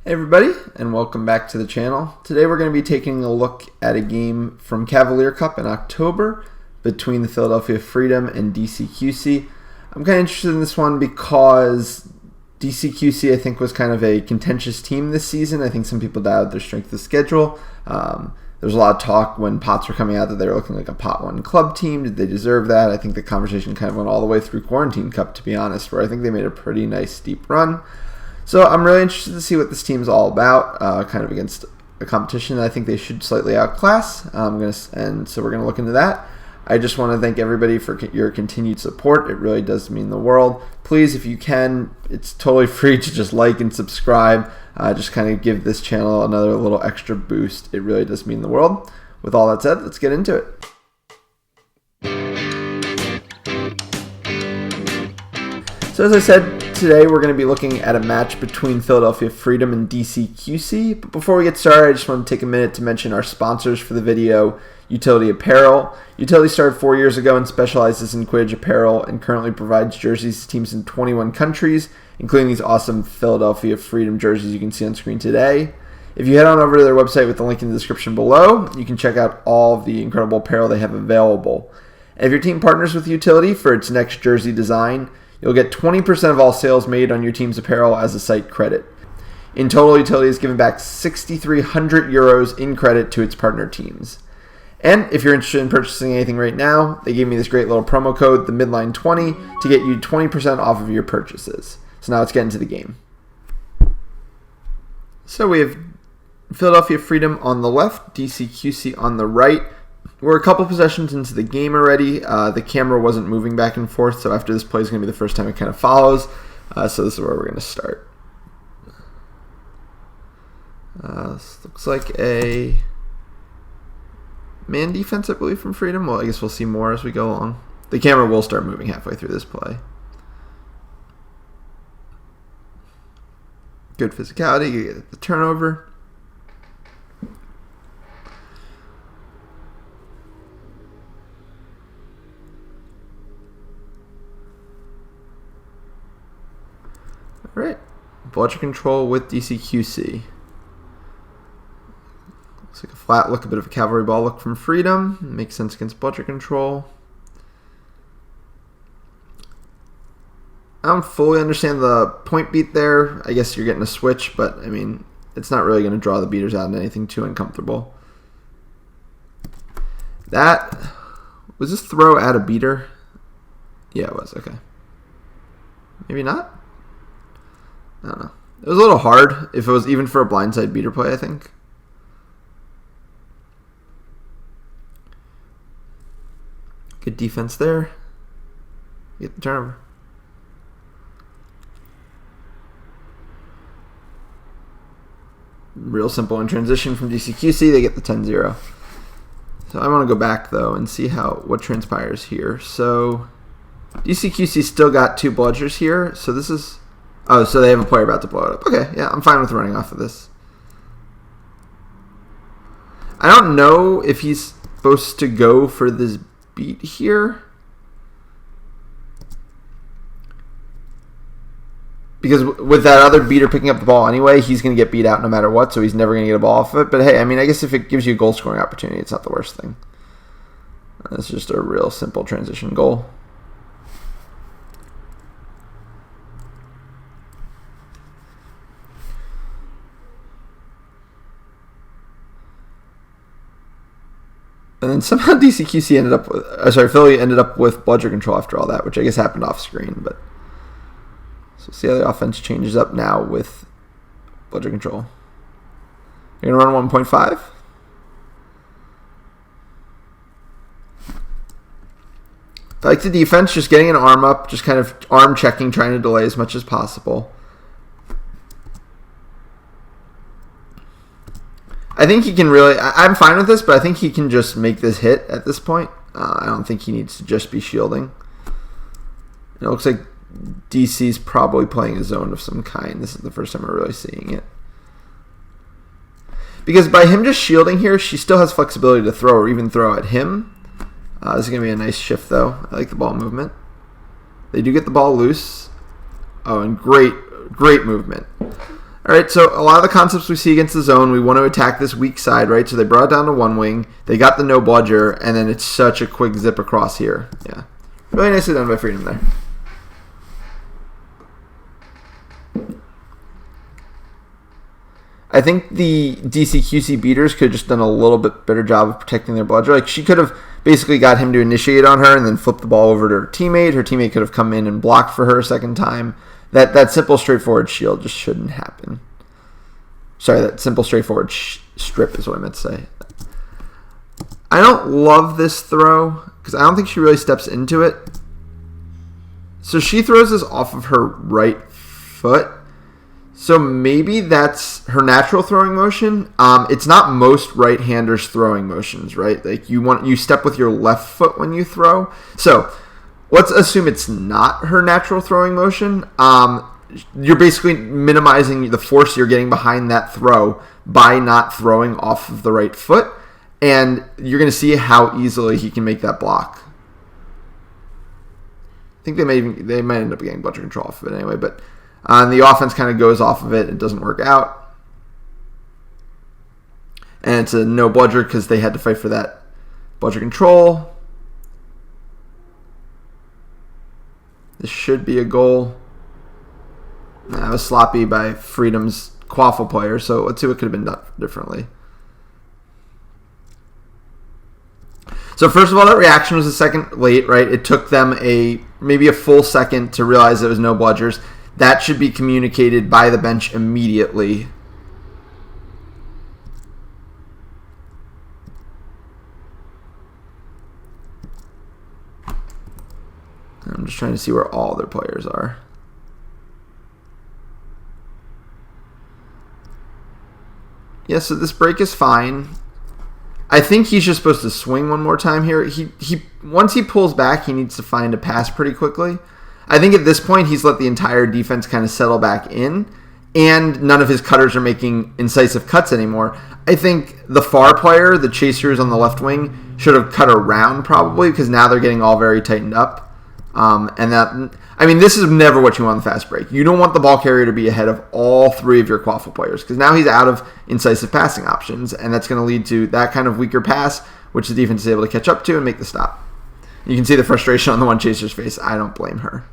Hey everybody, and welcome back to the channel. Today we're going to be taking a look at a game from Cavalier Cup in October between the Philadelphia Freedom and DCQC. I'm kind of interested in this one because DCQC I think was kind of a contentious team this season. I think some people doubted their strength of schedule. There was a lot of talk when pots were coming out that they were looking like a pot one club team. Did they deserve that? I think the conversation kind of went all the way through Quarantine Cup, to be honest, where I think they made a pretty nice deep run. So I'm really interested to see what this team's all about, kind of against a competition that I think they should slightly outclass. And so we're going to look into that. I just want to thank everybody for your continued support. It really does mean the world. Please, if you can, it's totally free to just like and subscribe. Just kind of give this channel another little extra boost. It really does mean the world. With all that said, let's get into it. So as I said, today we're going to be looking at a match between Philadelphia Freedom and DCQC. But before we get started, I just want to take a minute to mention our sponsors for the video, Utility Apparel. Utility started 4 years ago and specializes in Quidditch apparel and currently provides jerseys to teams in 21 countries, including these awesome Philadelphia Freedom jerseys you can see on screen today. If you head on over to their website with the link in the description below, you can check out all of the incredible apparel they have available. And if your team partners with Utility for its next jersey design, you'll get 20% of all sales made on your team's apparel as a site credit. In total, Utility has given back 6,300 euros in credit to its partner teams. And if you're interested in purchasing anything right now, they gave me this great little promo code, the Midline20, to get you 20% off of your purchases. So now let's get into the game. So we have Philadelphia Freedom on the left, DCQC on the right. We're a couple possessions into the game already. The camera wasn't moving back and forth, so after this play is going to be the first time it kind of follows. So this is where we're going to start. This looks like a man defense, I believe, from Freedom. Well, I guess we'll see more as we go along. The camera will start moving halfway through this play. Good physicality, you get the turnover. Alright, bludger control with DCQC. Looks like a flat look, a bit of a cavalry ball look from Freedom. Makes sense against bludger control. I don't fully understand the point beat there. I guess you're getting a switch, but I mean, it's not really going to draw the beaters out into anything too uncomfortable. Was this throw at a beater? Yeah, it was, okay. Maybe not? I don't know. It was a little hard if it was even for a blindside beater play, I think. Good defense there. Get the turnover. Real simple in transition from DCQC. They get the 10-0. So I want to go back, though, and see what transpires here. So DCQC still got two bludgers here. So this is... Oh, so they have a player about to blow it up. Okay, yeah, I'm fine with running off of this. I don't know if he's supposed to go for this beat here. Because with that other beater picking up the ball anyway, he's going to get beat out no matter what, so he's never going to get a ball off of it. But hey, I mean, I guess if it gives you a goal scoring opportunity, it's not the worst thing. It's just a real simple transition goal. And then somehow DCQC ended up with, Philly ended up with bludger control after all that, which I guess happened off screen. But so see how the offense changes up now with bludger control. You're gonna run 1.5. I like the defense, just getting an arm up, just kind of arm checking, trying to delay as much as possible. I think he can really... I'm fine with this, but I think he can just make this hit at this point. I don't think he needs to just be shielding. It looks like DC's probably playing a zone of some kind. This is the first time we're really seeing it. Because by him just shielding here, she still has flexibility to throw or even throw at him. This is going to be a nice shift, though. I like the ball movement. They do get the ball loose. Oh, and great movement. All right, so a lot of the concepts we see against the zone, we want to attack this weak side, right? So they brought it down to one wing. They got the no bludger, and then it's such a quick zip across here. Yeah, really nicely done by Freedom there. I think the DCQC beaters could have just done a little bit better job of protecting their bludger. Like, she could have basically got him to initiate on her and then flip the ball over to her teammate. Her teammate could have come in and blocked for her a second time. That simple, straightforward shield just shouldn't happen. Sorry, that simple, straightforward strip is what I meant to say. I don't love this throw because I don't think she really steps into it. So she throws this off of her right foot. So maybe that's her natural throwing motion. It's not most right-handers throwing motions, right? Like you step with your left foot when you throw. So let's assume it's not her natural throwing motion. You're basically minimizing the force you're getting behind that throw by not throwing off of the right foot, and you're going to see how easily he can make that block. I think they might end up getting bludger control off of it anyway, but the offense kind of goes off of it. It doesn't work out, and it's a no bludger because they had to fight for that bludger control. This should be a goal. That was sloppy by Freedom's Quaffle player, so let's see what could have been done differently. So first of all, that reaction was a second late, right? It took them maybe a full second to realize it was no bludgers. That should be communicated by the bench immediately. I'm just trying to see where all their players are. Yeah, so this break is fine. I think he's just supposed to swing one more time here. Once he pulls back, he needs to find a pass pretty quickly. I think at this point, he's let the entire defense kind of settle back in, and none of his cutters are making incisive cuts anymore. I think the far player, the chasers on the left wing, should have cut around probably, because now they're getting all very tightened up. This is never what you want on the fast break. You don't want the ball carrier to be ahead of all three of your Quaffle players, because now he's out of incisive passing options, and that's going to lead to that kind of weaker pass, which the defense is able to catch up to and make the stop. You can see the frustration on the one chaser's face. I don't blame her.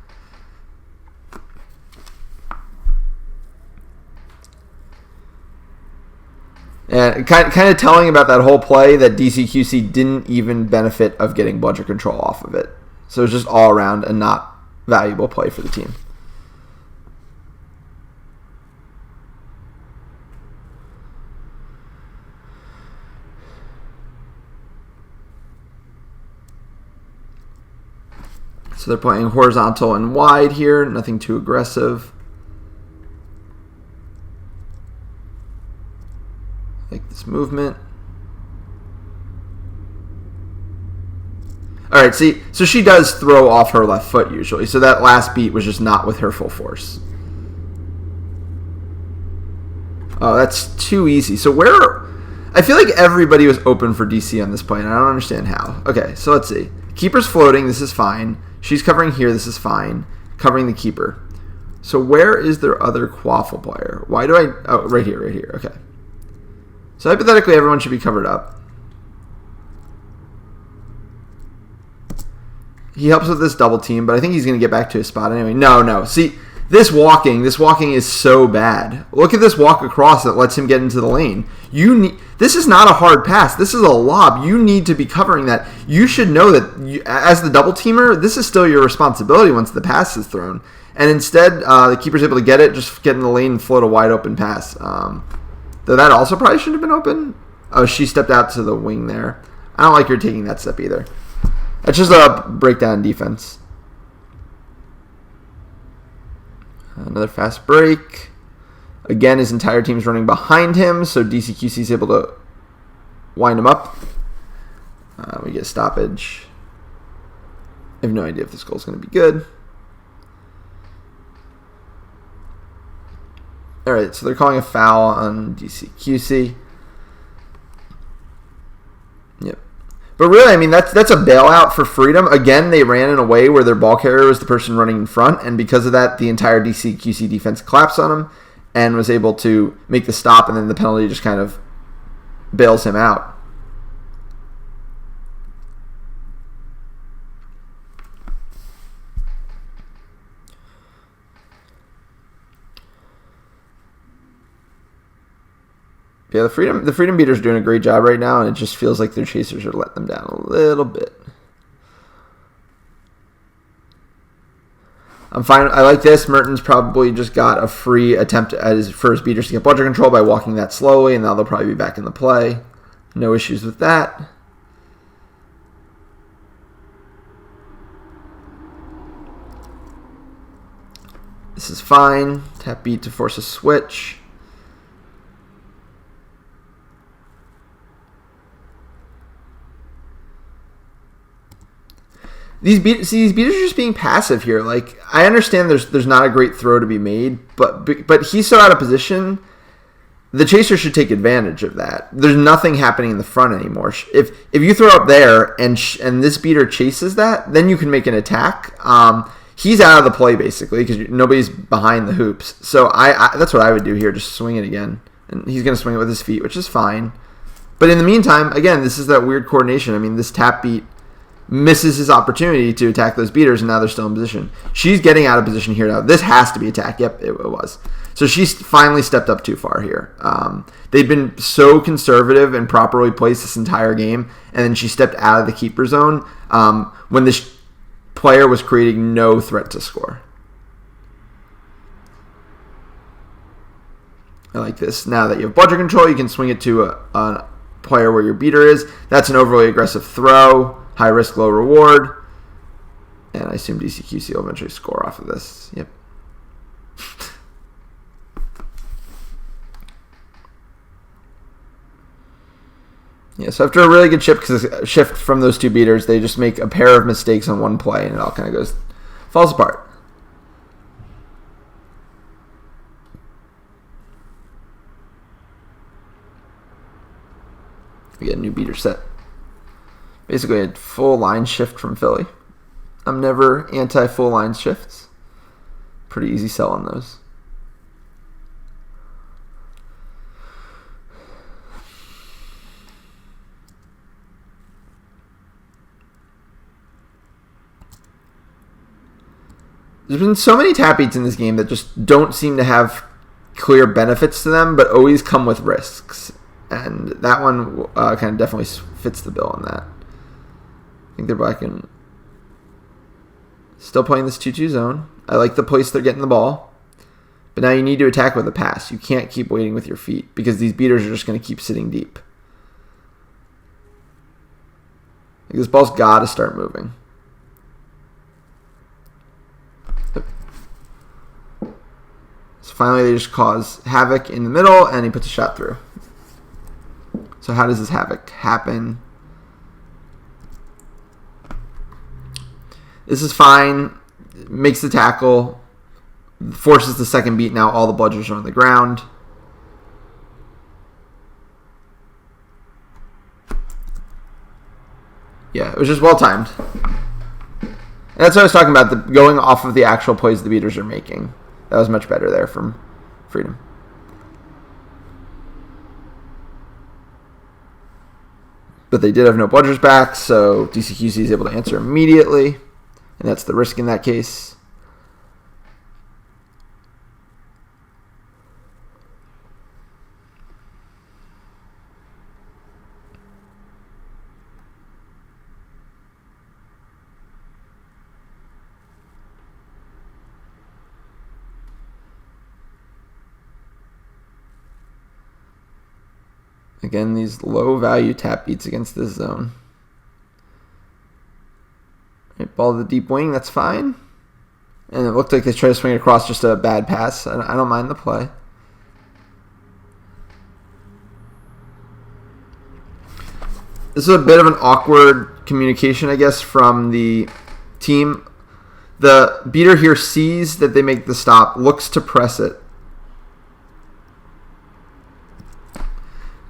And kind of telling about that whole play that DCQC didn't even benefit of getting bludger control off of it. So it's just all around a not valuable play for the team. So they're playing horizontal and wide here, nothing too aggressive. Like this movement. All right, see, so she does throw off her left foot usually. So that last beat was just not with her full force. Oh, that's too easy. So I feel like everybody was open for DC on this play, and I don't understand how. Okay, so let's see. Keeper's floating. This is fine. She's covering here. This is fine. Covering the keeper. So where is their other Quaffle player? Why do I... Oh, right here, right here. Okay. So hypothetically, everyone should be covered up. He helps with this double team, but I think he's going to get back to his spot anyway. No. See, this walking is so bad. Look at this walk across that lets him get into the lane. This is not a hard pass. This is a lob. You need to be covering that. You should know that as the double teamer, this is still your responsibility once the pass is thrown. And instead, the keeper's able to get it, just get in the lane and float a wide open pass. Though that also probably shouldn't have been open. Oh, she stepped out to the wing there. I don't like her taking that step either. That's just a breakdown defense. Another fast break. Again, his entire team's running behind him, so DCQC is able to wind him up. We get a stoppage. I have no idea if this goal is going to be good. All right, so they're calling a foul on DCQC. Yep. But really, that's a bailout for Freedom. Again, they ran in a way where their ball carrier was the person running in front, and because of that, the entire DCQC defense collapsed on them. and was able to make the stop, and then the penalty just kind of bails him out. Yeah, the freedom beaters are doing a great job right now, and it just feels like their chasers are letting them down a little bit. I'm fine. I like this. Mertens probably just got a free attempt at his first beaters to get bludger control by walking that slowly, and now they'll probably be back in the play. No issues with that. This is fine. Tap beat to force a switch. These beaters are just being passive here. Like, I understand there's not a great throw to be made, but he's so out of position. The chaser should take advantage of that. There's nothing happening in the front anymore. If you throw up there and this beater chases that, then you can make an attack. He's out of the play basically because nobody's behind the hoops. So that's what I would do here. Just swing it again, and he's going to swing it with his feet, which is fine. But in the meantime, again, this is that weird coordination. I mean, this tap beat misses his opportunity to attack those beaters, and now they're still in position. She's getting out of position here now. This has to be attack. Yep, it was. So she's finally stepped up too far here. They've been so conservative and properly placed this entire game, and then she stepped out of the keeper zone when this player was creating no threat to score. I like this. Now that you have bludger control, you can swing it to a player where your beater is. That's an overly aggressive throw. High risk, low reward. And I assume DCQC will eventually score off of this. Yep. Yeah, so after a really good shift from those two beaters, they just make a pair of mistakes on one play, and it all kind of falls apart. We get a new beater set. Basically a full line shift from Philly. I'm never anti-full line shifts. Pretty easy sell on those. There's been so many tap beats in this game that just don't seem to have clear benefits to them, but always come with risks. And that one kind of definitely fits the bill on that. I think they're back in. Still playing this 2-2 zone. I like the place they're getting the ball. But now you need to attack with a pass. You can't keep waiting with your feet because these beaters are just going to keep sitting deep. Like, this ball's got to start moving. So finally they just cause havoc in the middle and he puts a shot through. So how does this havoc happen? This is fine. Makes the tackle. Forces the second beat. Now all the bludgers are on the ground. Yeah, it was just well timed. And that's what I was talking about, going off of the actual plays the beaters are making. That was much better there from Freedom. But they did have no bludgers back, so DCQC is able to answer immediately. And that's the risk in that case. Again, these low value tap beats against this zone. Right, ball to the deep wing, that's fine. And it looked like they tried to swing across, just a bad pass. I don't mind the play. This is a bit of an awkward communication, I guess, from the team. The beater here sees that they make the stop, looks to press it.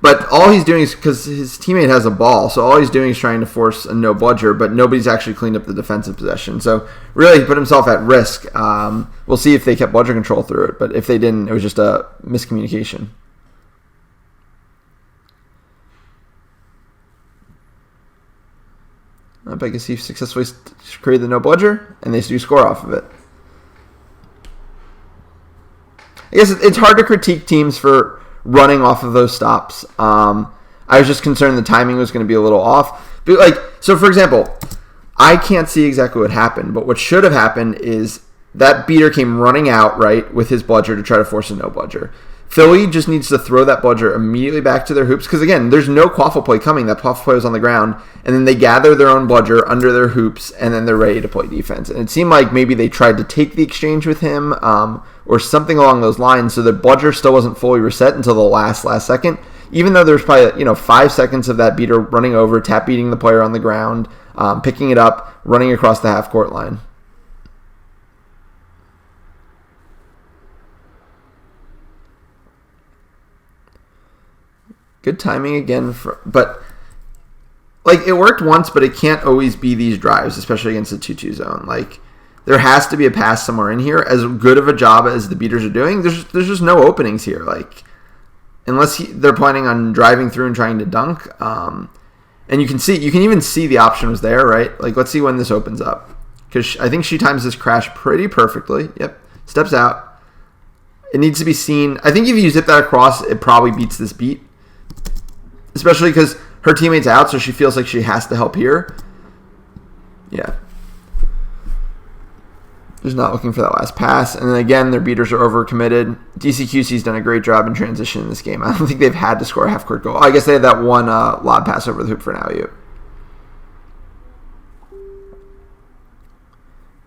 But all he's doing is, because his teammate has a ball, so all he's doing is trying to force a no bludger, but nobody's actually cleaned up the defensive possession. So really, he put himself at risk. We'll see if they kept bludger control through it, but if they didn't, it was just a miscommunication. I guess he successfully created the no bludger, and they do score off of it. I guess it's hard to critique teams for running off of those stops. I was just concerned the timing was going to be a little off. But so for example, I can't see exactly what happened, but what should have happened is that beater came running out, right, with his bludger to try to force a no bludger. Philly just needs to throw that bludger immediately back to their hoops, because again, there's no quaffle play coming. That quaffle play was on the ground, and then they gather their own bludger under their hoops, and then they're ready to play defense. And it seemed like maybe they tried to take the exchange with him, or something along those lines, so the bludger still wasn't fully reset until the last second, even though there's probably 5 seconds of that beater running over, tap beating the player on the ground, picking it up, running across the half court line. Good timing again, but it worked once, but it can't always be these drives, especially against the 2-2 zone. There has to be a pass somewhere in here. As good of a job as the beaters are doing, there's just no openings here. Unless they're planning on driving through and trying to dunk. And you can even see the option was there, right? Let's see when this opens up, because I think she times this crash pretty perfectly. Yep, steps out. It needs to be seen. I think if you zip that across, it probably beats this beat. Especially because her teammate's out, so she feels like she has to help here. Yeah. Just not looking for that last pass. And then again, their beaters are overcommitted. DCQC's done a great job in transition in this game. I don't think they've had to score a half-court goal. I guess they had that one lob pass over the hoop for an alley-oop.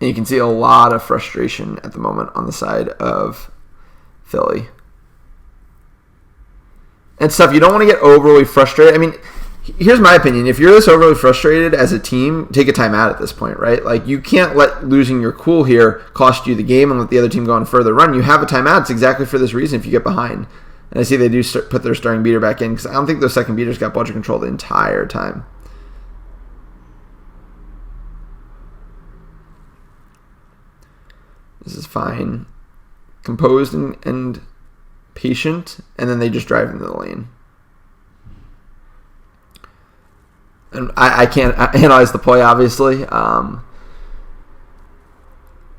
And you can see a lot of frustration at the moment on the side of Philly. And stuff, you don't want to get overly frustrated. I mean, here's my opinion. If you're this overly frustrated as a team, take a timeout at this point, right? You can't let losing your cool here cost you the game and let the other team go on a further run. You have a timeout. It's exactly for this reason if you get behind. And I see they do put their starting beater back in, because I don't think those second beaters got bludger control the entire time. This is fine. Composed and patient, and then they just drive into the lane. And I can't analyze the play, obviously, but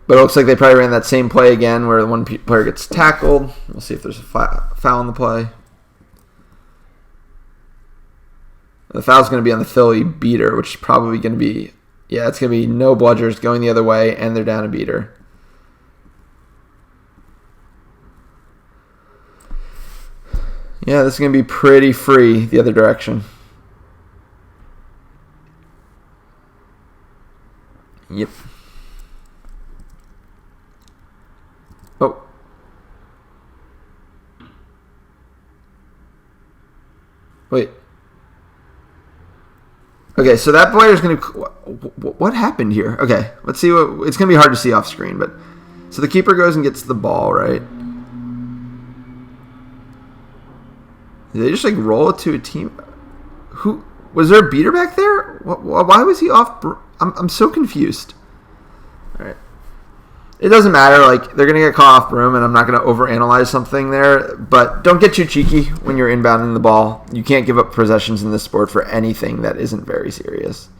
it looks like they probably ran that same play again where the one player gets tackled. We'll see if there's a foul in the play. The foul's going to be on the Philly beater, which is probably going to be, it's going to be no bludgers going the other way, and they're down a beater. Yeah, this is going to be pretty free the other direction. Yep. Oh. Wait. Okay, so that player's going to... What happened here? Okay, let's see what... It's going to be hard to see off screen, but... So the keeper goes and gets the ball, right? Did they just roll it to a team? Who was there a beater back there? Why was he off? I'm so confused. All right, it doesn't matter. They're gonna get caught off broom, and I'm not gonna overanalyze something there. But don't get too cheeky when you're inbounding the ball. You can't give up possessions in this sport for anything that isn't very serious.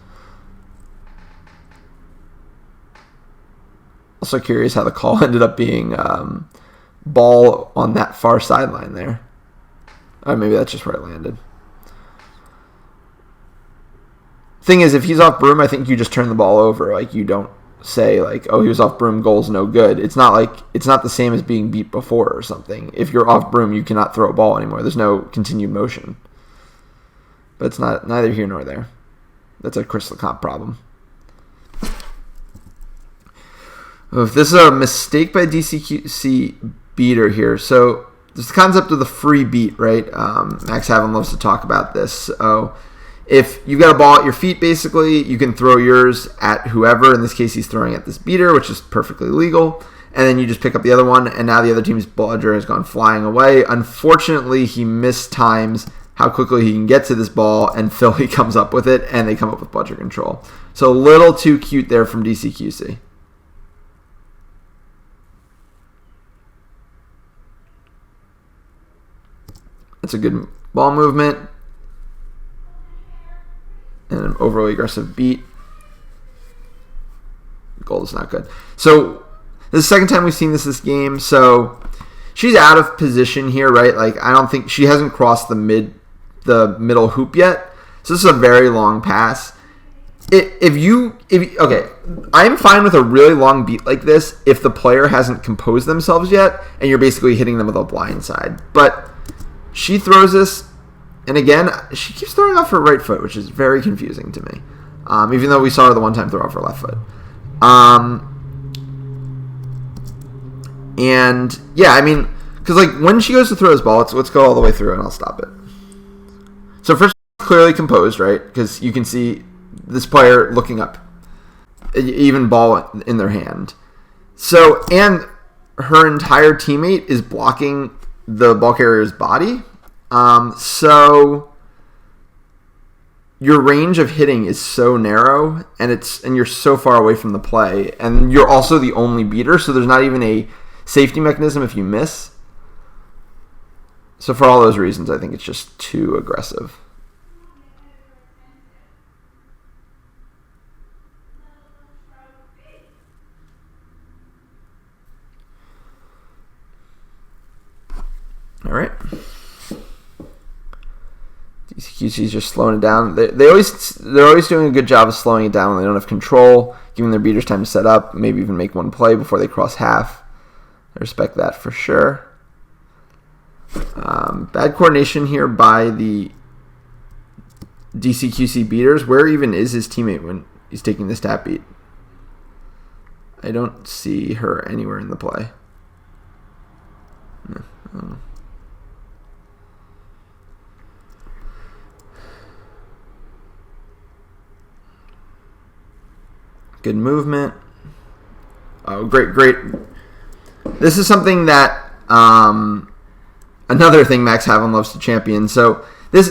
Also curious how the call ended up being ball on that far sideline there. Or maybe that's just where it landed. Thing is, if he's off broom, I think you just turn the ball over. You don't say, oh, he was off broom, goal's no good. It's not the same as being beat before or something. If you're off broom, you cannot throw a ball anymore. There's no continued motion. But it's neither here nor there. That's a Chris LeCompte problem. If this is a mistake by DCQC beater here, so... There's the concept of the free beat, right? Max Havin loves to talk about this. So if you've got a ball at your feet, basically, you can throw yours at whoever. In this case, he's throwing at this beater, which is perfectly legal. And then you just pick up the other one, and now the other team's bludger has gone flying away. Unfortunately, he mistimes how quickly he can get to this ball, and Philly comes up with it, and they come up with bludger control. So a little too cute there from DCQC. That's a good ball movement. And an overly aggressive beat. Goal is not good. So this is the second time we've seen this game. So she's out of position here, right? Like, I don't think she hasn't crossed the middle hoop yet. So this is a very long pass. Okay, I'm fine with a really long beat like this if the player hasn't composed themselves yet and you're basically hitting them with a blind side. But she throws this, and again, she keeps throwing off her right foot, which is very confusing to me. Even though we saw her the one time throw off her left foot. And yeah, I mean, because like when she goes to throw this ball, let's go all the way through and I'll stop it. So first, clearly composed, right? Because you can see this player looking up, even ball in their hand. So, and her entire teammate is blocking the ball carrier's body. So your range of hitting is so narrow, and you're so far away from the play, and you're also the only beater, so there's not even a safety mechanism if you miss. So for all those reasons, I think it's just too aggressive. All right. DCQC is just slowing it down. They're always doing a good job of slowing it down when they don't have control, giving their beaters time to set up, maybe even make one play before they cross half. I respect that for sure. Bad coordination here by the DCQC beaters. Where even is his teammate when he's taking this tap beat? I don't see her anywhere in the play. No, I don't know. Good movement. Oh, great. This is something that another thing Max Havlin loves to champion. So this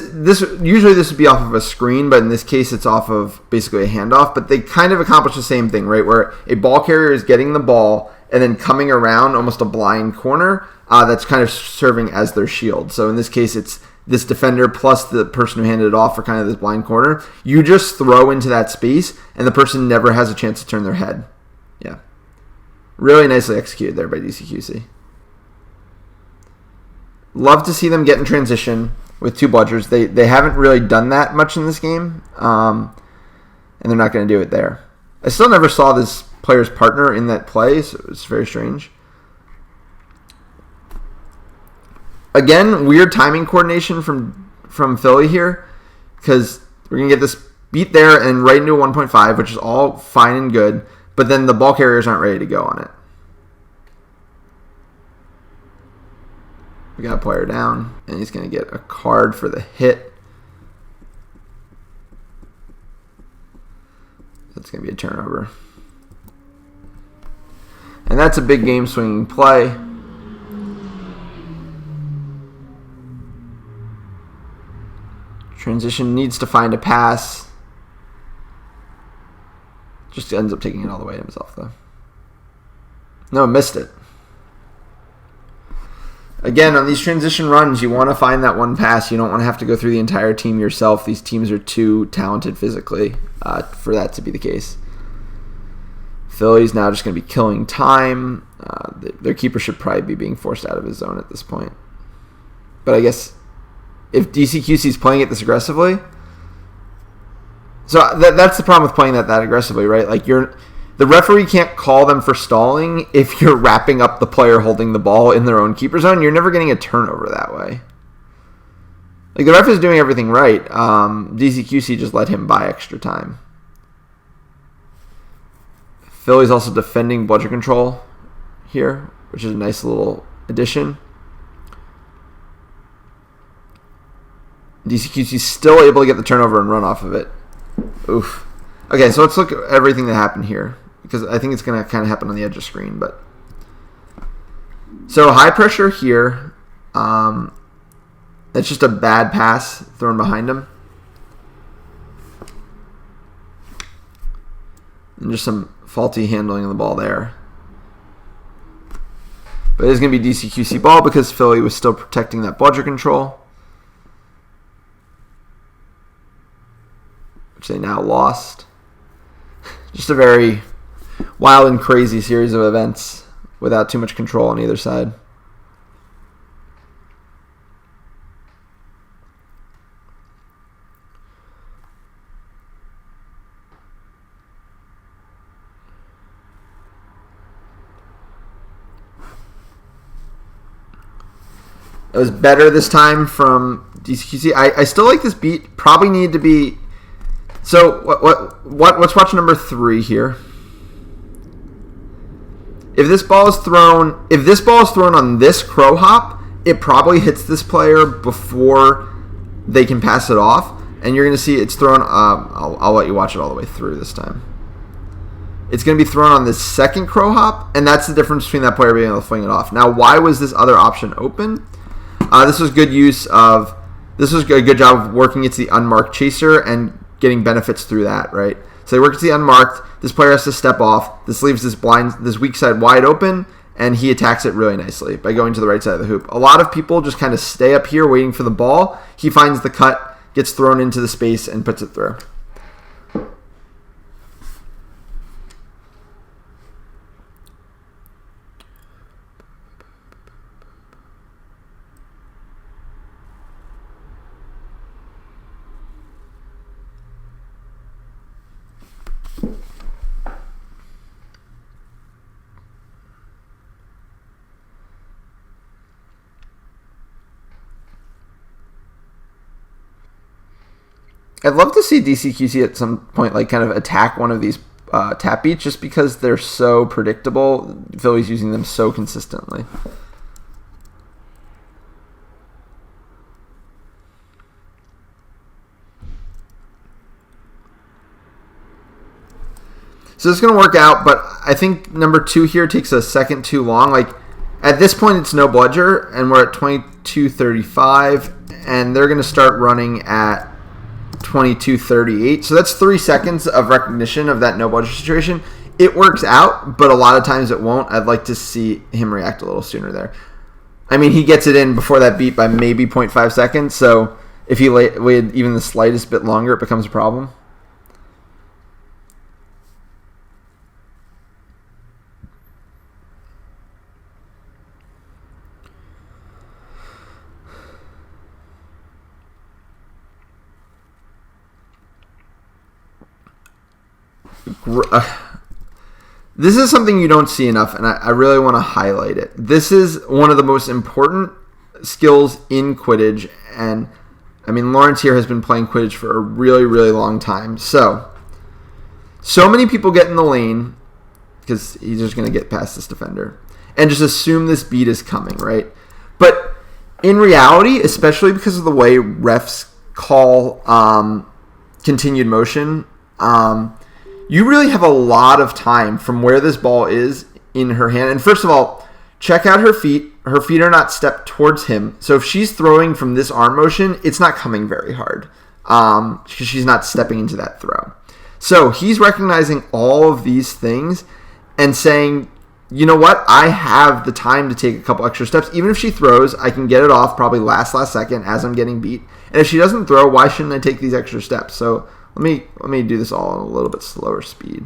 usually this would be off of a screen, but in this case it's off of basically a handoff. But they kind of accomplish the same thing, right? Where a ball carrier is getting the ball and then coming around almost a blind corner that's kind of serving as their shield. So in this case, it's this defender plus the person who handed it off for kind of this blind corner. You just throw into that space, and the person never has a chance to turn their head. Yeah. Really nicely executed there by DCQC. Love to see them get in transition with two bludgers. They haven't really done that much in this game, and they're not going to do it there. I still never saw this player's partner in that play, so it's very strange. Again, weird timing coordination from Philly here, because we're going to get this beat there and right into a 1.5, which is all fine and good, but then the ball carriers aren't ready to go on it. We got a player down, and he's going to get a card for the hit. That's going to be a turnover. And that's a big game-swinging play. Transition needs to find a pass. Just ends up taking it all the way himself, though. No, missed it. Again, on these transition runs, you want to find that one pass. You don't want to have to go through the entire team yourself. These teams are too talented physically for that to be the case. Philly's now just going to be killing time. Their keeper should probably be being forced out of his zone at this point. But I guess if DCQC is playing it this aggressively, so that's the problem with playing that aggressively, right? Like the referee can't call them for stalling if you're wrapping up the player holding the ball in their own keeper zone. You're never getting a turnover that way. Like the ref is doing everything right. DCQC just let him buy extra time. Philly's also defending bludger control here, which is a nice little addition. DCQC still able to get the turnover and run off of it. Oof. Okay, so let's look at everything that happened here, because I think it's going to kind of happen on the edge of the screen. But so high pressure here, and That's just a bad pass thrown behind him. And just some faulty handling of the ball there. But it is going to be DCQC ball because Philly was still protecting that bludger control, which they now lost. Just a very wild and crazy series of events without too much control on either side. It was better this time from DCQC. I still like this beat. Probably need to be. So what's watch number 3 here. If this ball is thrown on this crow hop, it probably hits this player before they can pass it off, and you're going to see it's thrown. I'll let you watch it all the way through this time. It's going to be thrown on this second crow hop, and that's the difference between that player being able to fling it off. Now, why was this other option open? This was good a good job of working it to the unmarked chaser and getting benefits through that, right? So they work it to the unmarked. This player has to step off. This leaves this weak side wide open, and he attacks it really nicely by going to the right side of the hoop. A lot of people just kind of stay up here waiting for the ball. He finds the cut, gets thrown into the space, and puts it through. I'd love to see DCQC at some point kind of attack one of these tap beats just because they're so predictable. Philly's using them so consistently. So this is going to work out, but I think number 2 here takes a second too long. At this point, it's no bludger, and we're at 22:35, and they're going to start running at 22:38. So that's 3 seconds of recognition of that no bludger situation. It works out, but a lot of times it won't. I'd like to see him react a little sooner there. I mean, he gets it in before that beat by maybe 0.5 seconds, so if he waited even the slightest bit longer, it becomes a problem. This is something you don't see enough, and I really want to highlight it. This is one of the most important skills in Quidditch, and I mean, Lawrence here has been playing Quidditch for a really, really long time. So many people get in the lane because he's just going to get past this defender and just assume this beat is coming, right? But in reality, especially because of the way refs call continued motion, you really have a lot of time from where this ball is in her hand. And first of all, check out her feet. Her feet are not stepped towards him. So if she's throwing from this arm motion, it's not coming very hard because she's not stepping into that throw. So he's recognizing all of these things and saying, you know what? I have the time to take a couple extra steps. Even if she throws, I can get it off probably last second as I'm getting beat. And if she doesn't throw, why shouldn't I take these extra steps? So let me do this all at a little bit slower speed.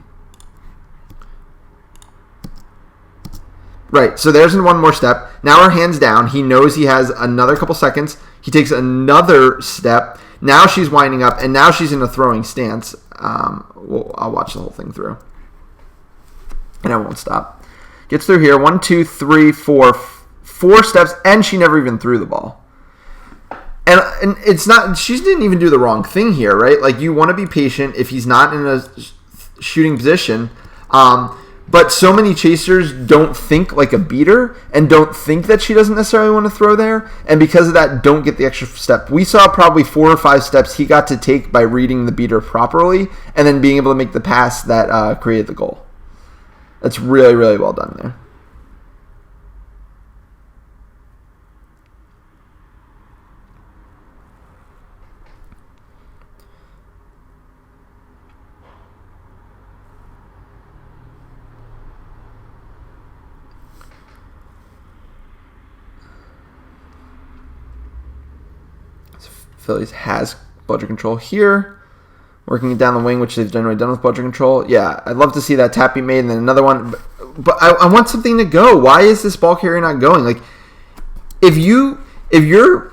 Right, so there's one more step. Now her hand's down. He knows he has another couple seconds. He takes another step. Now she's winding up, and now she's in a throwing stance. I'll watch the whole thing through. And I won't stop. Gets through here. 1, 2, 3, 4. 4 steps, and she never even threw the ball. And it's not, she didn't even do the wrong thing here, right? You want to be patient if he's not in a shooting position. But so many chasers don't think like a beater and don't think that she doesn't necessarily want to throw there. And because of that, don't get the extra step. We saw probably 4 or 5 steps he got to take by reading the beater properly and then being able to make the pass that created the goal. That's really, really well done there. Phillies has bludger control here. Working it down the wing, which they've generally done with bludger control. Yeah, I'd love to see that tap be made and then another one. But I want something to go. Why is this ball carrier not going? Like, if your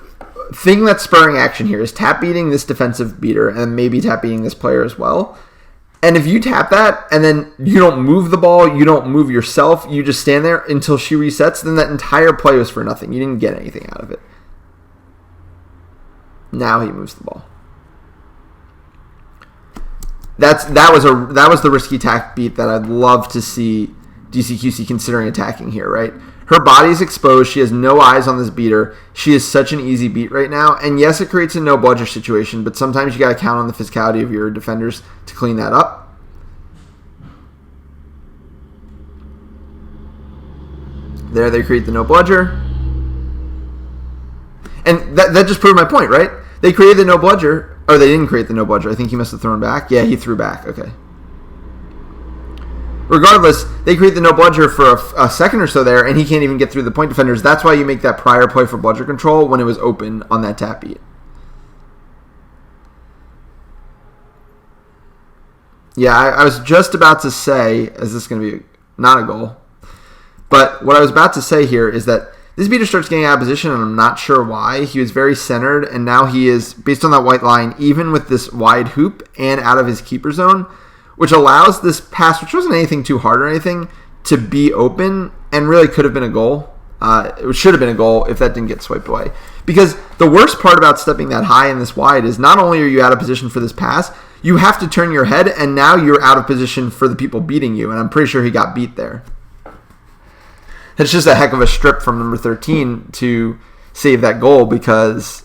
thing that's spurring action here is tap beating this defensive beater and maybe tap beating this player as well, and if you tap that and then you don't move the ball, you don't move yourself, you just stand there until she resets, then that entire play was for nothing. You didn't get anything out of it. Now he moves the ball. That was the risky tap beat that I'd love to see DCQC considering attacking here, right? Her body's exposed. She has no eyes on this beater. She is such an easy beat right now. And yes, it creates a no bludger situation, but sometimes you got to count on the physicality of your defenders to clean that up. There they create the no bludger. And that just proved my point, right? They created the no bludger. Or they didn't create the no bludger. I think he must have thrown back. Yeah, he threw back. Okay. Regardless, they create the no bludger for a second or so there, and he can't even get through the point defenders. That's why you make that prior play for bludger control when it was open on that tap beat. Yeah, I was just about to say, is this going to be not a goal? But what I was about to say here is that this beater starts getting out of position, and I'm not sure why. He was very centered, and now he is, based on that white line, even with this wide hoop and out of his keeper zone, which allows this pass, which wasn't anything too hard or anything, to be open and really could have been a goal. It should have been a goal if that didn't get swiped away. Because the worst part about stepping that high and this wide is not only are you out of position for this pass, you have to turn your head, and now you're out of position for the people beating you, and I'm pretty sure he got beat there. It's just a heck of a strip from number 13 to save that goal because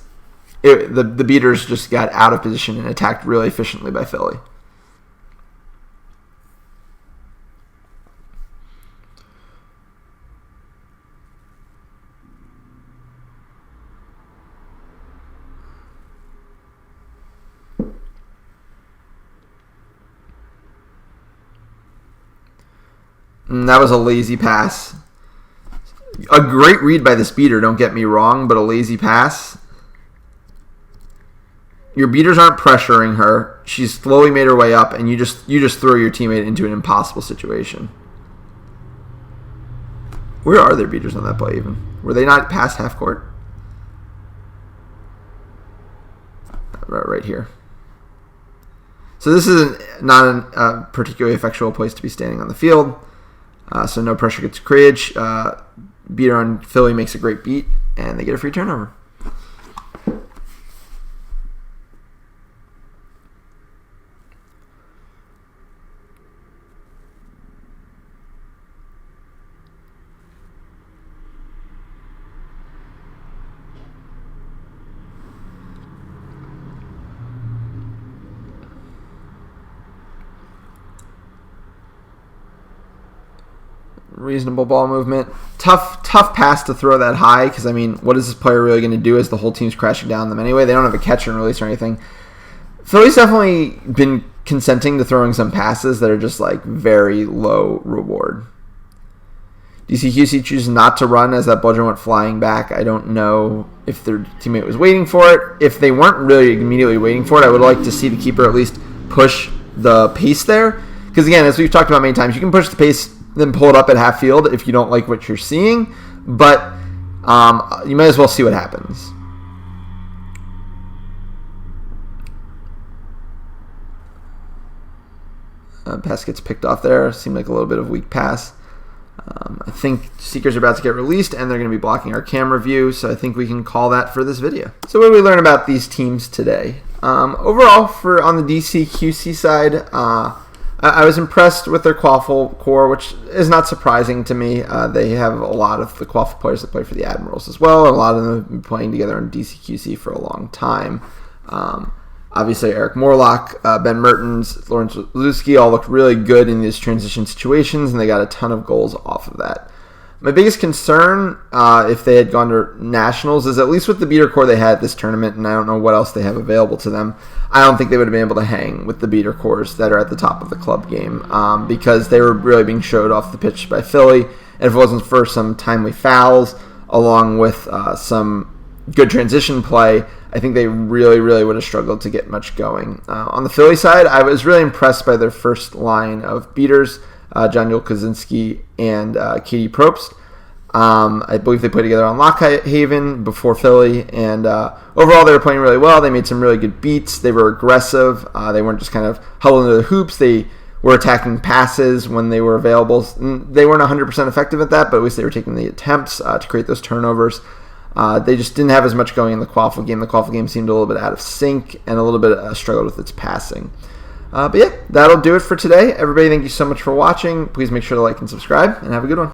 the beaters just got out of position and attacked really efficiently by Philly. And that was a lazy pass. A great read by this beater, don't get me wrong, but a lazy pass. Your beaters aren't pressuring her. She's slowly made her way up, and you just throw your teammate into an impossible situation. Where are their beaters on that play even? Were they not past half court? Right here. So this is not a particularly effectual place to be standing on the field. So no pressure gets created. Beater on Philly makes a great beat, and they get a free turnover. Reasonable ball movement. Tough pass to throw that high because, I mean, what is this player really going to do as the whole team's crashing down them anyway? They don't have a catch and release or anything. Philly's definitely been consenting to throwing some passes that are just like very low reward. DCQC chooses not to run as that bludger went flying back. I don't know if their teammate was waiting for it. If they weren't really immediately waiting for it, I would like to see the keeper at least push the pace there. Because again, as we've talked about many times, you can push the pace, then pull it up at half field if you don't like what you're seeing. But you might as well see what happens. Pass gets picked off there. Seemed like a little bit of a weak pass. I think Seekers are about to get released, and they're going to be blocking our camera view, so I think we can call that for this video. So what did we learn about these teams today? Overall, on the DCQC side, I was impressed with their Quaffle core, which is not surprising to me. They have a lot of the Quaffle players that play for the Admirals as well. A lot of them have been playing together in DCQC for a long time. Obviously, Eric Morlock, Ben Mertens, Lawrence Lewski all looked really good in these transition situations, and they got a ton of goals off of that. My biggest concern, if they had gone to Nationals, is at least with the beater core they had at this tournament, and I don't know what else they have available to them, I don't think they would have been able to hang with the beater cores that are at the top of the club game, because they were really being showed off the pitch by Philly, and if it wasn't for some timely fouls, along with some good transition play, I think they really would have struggled to get much going. On the Philly side, I was really impressed by their first line of beaters, John Kaczynski and Katie Probst. I believe they played together on Lockhaven before Philly, and overall they were playing really well. They made some really good beats. They were aggressive. They weren't just kind of huddled into the hoops. They were attacking passes when they were available. They weren't 100% effective at that, but at least they were taking the attempts to create those turnovers. They just didn't have as much going in the qualifier game. The qualifier game seemed a little bit out of sync and a little bit struggled with its passing. But yeah, that'll do it for today. Everybody, thank you so much for watching. Please make sure to like and subscribe, and have a good one.